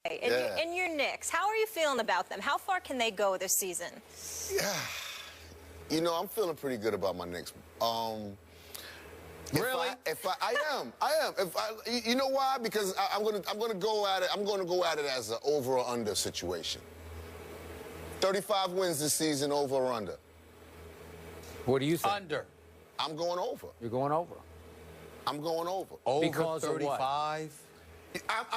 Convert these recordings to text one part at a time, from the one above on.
And your Knicks, how are you feeling about them? How far can they go this season? Yeah, you know, I'm feeling pretty good about my Knicks. Really? I am. You know why? Because I'm gonna go at it. I'm gonna go at it as an over or under situation. 35 wins this season, over or under. What do you think? Under. I'm going over. You're going over. I'm going over. Over because 35.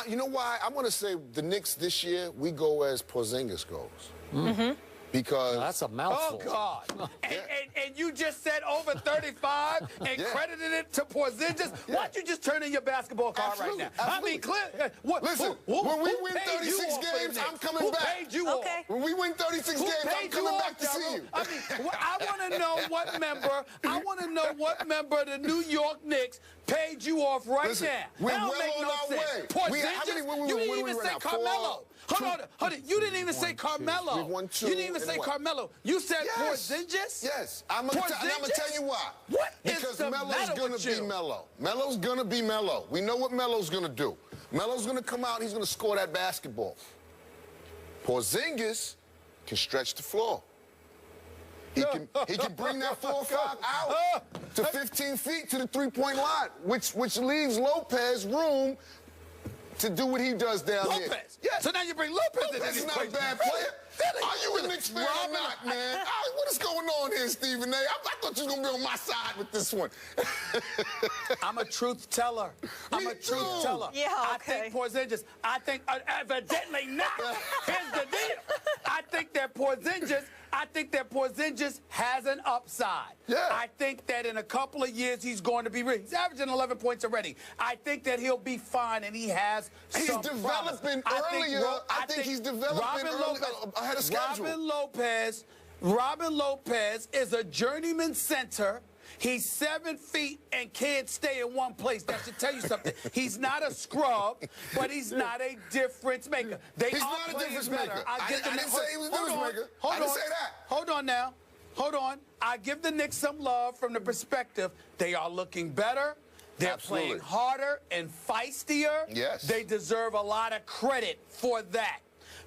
You know why? I'm gonna say the Knicks this year. We go as Porzingis goes. Mm-hmm. Because that's a mouthful. Oh, God. and you just said over 35 and credited it to Porzingis? Why don't you just turn in your basketball card right now? Absolutely. I mean, clear. Listen, when we win 36 games, I'm coming back. Who paid you off? When we win 36 games, I'm coming back to see you. I mean, I want to know what member, of the New York Knicks paid you off right now. We're that don't well make on no our sense. way. Porzingis, you didn't even say Carmelo. Hold on. You didn't even say Carmelo. We've won 2. You didn't even say Carmelo. You said Porzingis? Yes. I'm going to tell you why. What because is the Melo's going to be Melo. Melo's going to be Melo. We know what Melo's going to do. Melo's going to come out and he's going to score that basketball. Porzingis can stretch the floor. He can bring that 4 or 5 out to 15 feet to the three-point line, which leaves Lopez room to do what he does down here. Lopez? Yeah. So now you bring Lopez in. Lopez is not a bad player. Are you a Knicks fan or not, man? What is going on here, Stephen A? I thought you was going to be on my side with this one. I'm a truth teller. I'm a truth teller. Yeah, okay. I think Porzingis, evidently not. Here's the deal. I think that Porzingis has an upside. Yeah. I think that in a couple of years he's going to be ready. He's averaging 11 points already. I think that he'll be fine, and he has some developing earlier. I think he's developing ahead of schedule. Robin Lopez is a journeyman center. He's 7 feet and can't stay in one place. That should tell you something. He's not a scrub, but he's not a difference maker. He's not a difference maker. I didn't say he was a difference maker. I didn't say that. Hold on now. Hold on. I give the Knicks some love from the perspective they are looking better. They're playing harder and feistier. Yes. They deserve a lot of credit for that.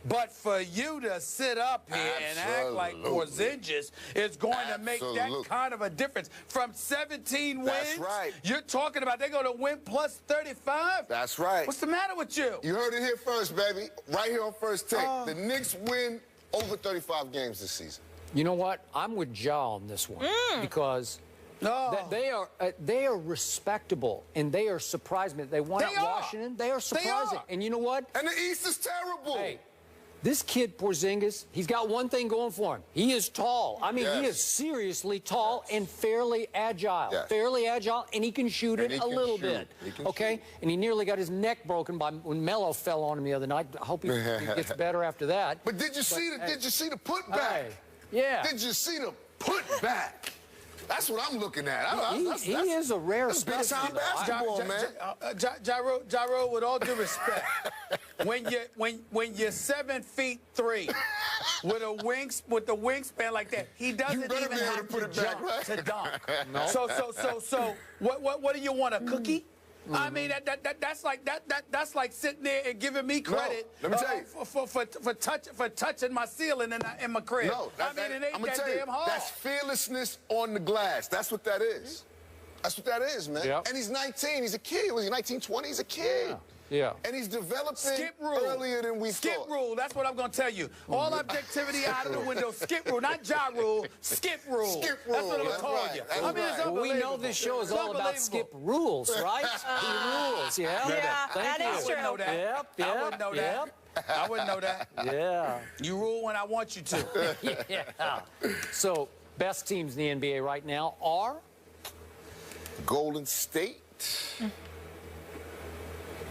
But for you to sit up here and act like Porzingis is going to make that kind of a difference. From 17 wins, you're talking about they're going to win plus 35? That's right. What's the matter with you? You heard it here first, baby. Right here on First Take. The Knicks win over 35 games this season. You know what? I'm with Ja on this one because they are respectable and they are surprising. They won at Washington. They are surprising. And you know what? And the East is terrible. Hey, this kid Porzingis, he's got one thing going for him. He is tall. I mean, he is seriously tall and fairly agile. Fairly agile, and he can shoot it a little bit. Okay? And he nearly got his neck broken when Melo fell on him the other night. I hope he gets better after that. But did you see the putback? Yeah. Did you see the putback? That's what I'm looking at. He is a rare specimen. That's basketball, man. Gyro, with all due respect, when you're 7'3" with the wingspan like that, he doesn't even have to jump to dunk. No. So what do you want, a cookie? I mean, that's like sitting there and giving me credit for touching my ceiling in my crib. No, I mean, it ain't that damn hard. That's fearlessness on the glass. That's what that is. That's what that is, man. Yep. And he's 19. He's a kid. Was he 19, 20? He's a kid. Yeah. And he's developing earlier than we thought. Skip rule. That's what I'm going to tell you. All objectivity out of the window. Skip rule. Not Ja rule. Skip rule. Skip rule. That's what I'm going to call you. I mean, it's unbelievable. We know this show is all about skip rules, right? Rules, Yeah, that is true. I wouldn't know that. I wouldn't know that. I wouldn't know that. Yeah. You rule when I want you to. Yeah. So, best teams in the NBA right now are? Golden State.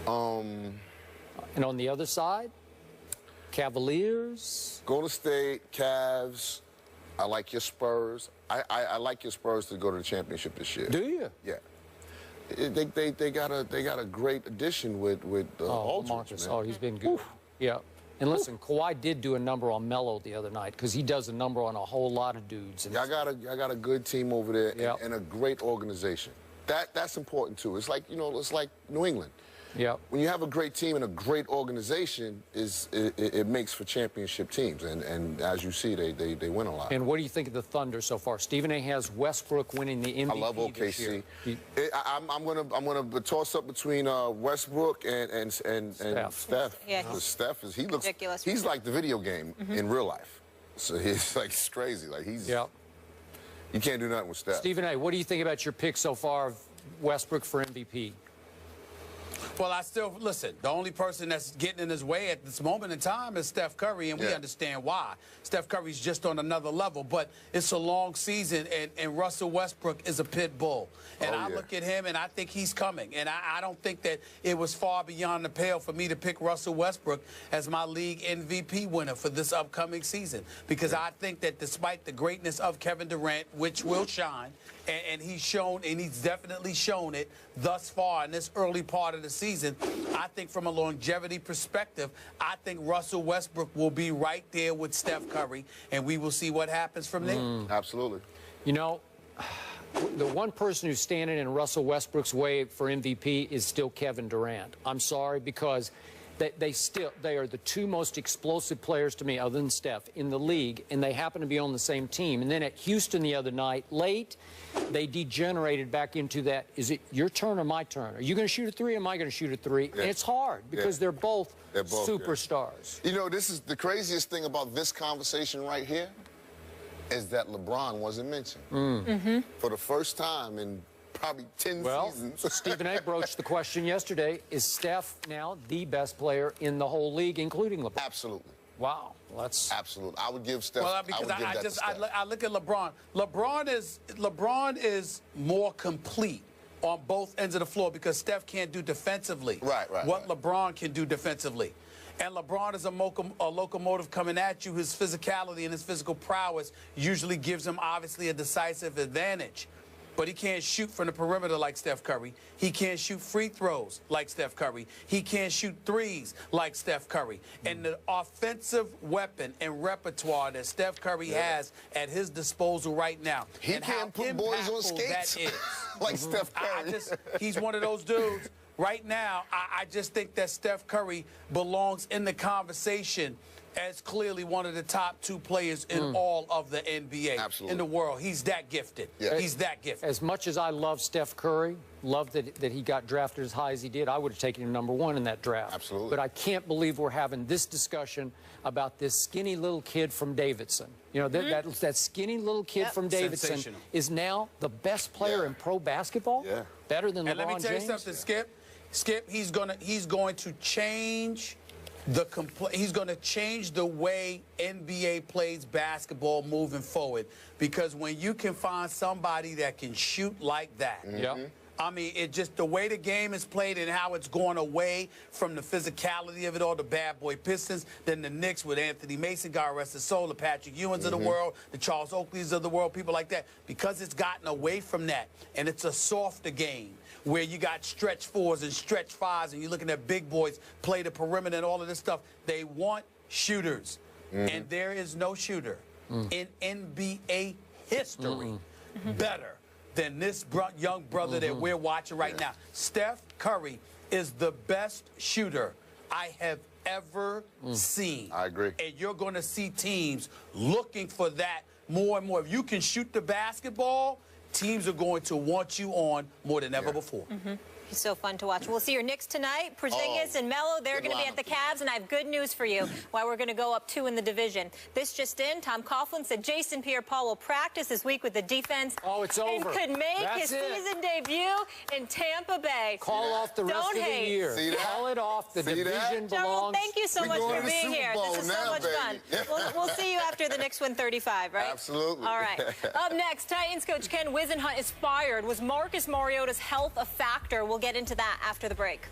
And on the other side, Cavaliers. Golden State, Cavs. I like your Spurs. I like your Spurs to go to the championship this year. Do you? Yeah. They got a great addition with Marcus. Oh, he's been good. Oof. Yeah. And listen, Kawhi did do a number on Melo the other night because he does a number on a whole lot of dudes. And I got a good team over there and a great organization. That's important too. It's like, you know, it's like New England. when you have a great team and a great organization, it makes for championship teams. And as you see, they win a lot. And what do you think of the Thunder so far? Stephen A. has Westbrook winning the MVP. I love OKC. I'm gonna toss up between Westbrook and Steph. Yeah, Steph he looks ridiculous. He's like the video game in real life. So he's like crazy. Like you can't do nothing with Steph. Stephen A., what do you think about your pick so far of Westbrook for MVP? Well, I still, listen, the only person that's getting in his way at this moment in time is Steph Curry, and we understand why. Steph Curry's just on another level, but it's a long season, and Russell Westbrook is a pit bull. And I look at him, and I think he's coming. And I don't think that it was far beyond the pale for me to pick Russell Westbrook as my league MVP winner for this upcoming season, because I think that despite the greatness of Kevin Durant, which will shine, and he's shown, and he's definitely shown it thus far in this early part of the season, I think from a longevity perspective, I think Russell Westbrook will be right there with Steph Curry, and we will see what happens from there. Absolutely. You know, the one person who's standing in Russell Westbrook's way for MVP is still Kevin Durant. I'm sorry, because they are the two most explosive players to me, other than Steph, in the league, and they happen to be on the same team. And then at Houston the other night, late, they degenerated back into that, is it your turn or my turn? Are you going to shoot a three or am I going to shoot a three? And it's hard because they're both superstars. You know, this is the craziest thing about this conversation right here is that LeBron wasn't mentioned. For the first time in probably 10 seasons. Stephen A. broached the question yesterday, is Steph now the best player in the whole league, including LeBron? Absolutely. Wow. Well, that's... Absolutely. I would give Steph... Well, because I look at LeBron. LeBron is more complete on both ends of the floor because Steph can't do defensively what LeBron can do defensively. And LeBron is a locomotive coming at you. His physicality and his physical prowess usually gives him, obviously, a decisive advantage. But he can't shoot from the perimeter like Steph Curry. He can't shoot free throws like Steph Curry. He can't shoot threes like Steph Curry. And the offensive weapon and repertoire that Steph Curry has at his disposal right now. He can't put boys on skates like Steph Curry. He's one of those dudes. Right now, I just think that Steph Curry belongs in the conversation as clearly one of the top two players in all of the NBA, in the world. He's that gifted. He's that gifted. As much as I love Steph Curry, love that he got drafted as high as he did, I would have taken him #1 in that draft. Absolutely. But I can't believe we're having this discussion about this skinny little kid from Davidson. You know, that skinny little kid from Davidson is now the best player in pro basketball? Better than LeBron James? And let me tell you something, Skip, he's going to change he's going to change the way NBA plays basketball moving forward, because when you can find somebody that can shoot like that, I mean, it just the way the game is played and how it's going away from the physicality of it all, the bad boy Pistons, then the Knicks with Anthony Mason, God rest his soul, the Patrick Ewings of the world, the Charles Oakleys of the world, people like that, because it's gotten away from that, and it's a softer game where you got stretch fours and stretch fives, and you're looking at big boys play the perimeter and all of this stuff. They want shooters, and there is no shooter in NBA history better than this young brother that we're watching right now. Steph Curry is the best shooter I have ever seen. I agree. And you're going to see teams looking for that more and more. If you can shoot the basketball, teams are going to want you on more than ever before. He's so fun to watch. We'll see your Knicks tonight. Porzingis and Melo, they're going to be at the Cavs, and I have good news for you why we're going to go up 2 in the division. This just in, Tom Coughlin said Jason Pierre-Paul will practice this week with the defense. Oh, it's over. And could make his season debut in Tampa Bay. Call off the rest of the year. See that? Call it off. The division belongs. Thank you so much for being here. This is so much fun. We'll see you after the Knicks win 35, right? Absolutely. All right. Up next, Titans coach Ken Wisenhunt is fired. Was Marcus Mariota's health a factor? We'll get into that after the break.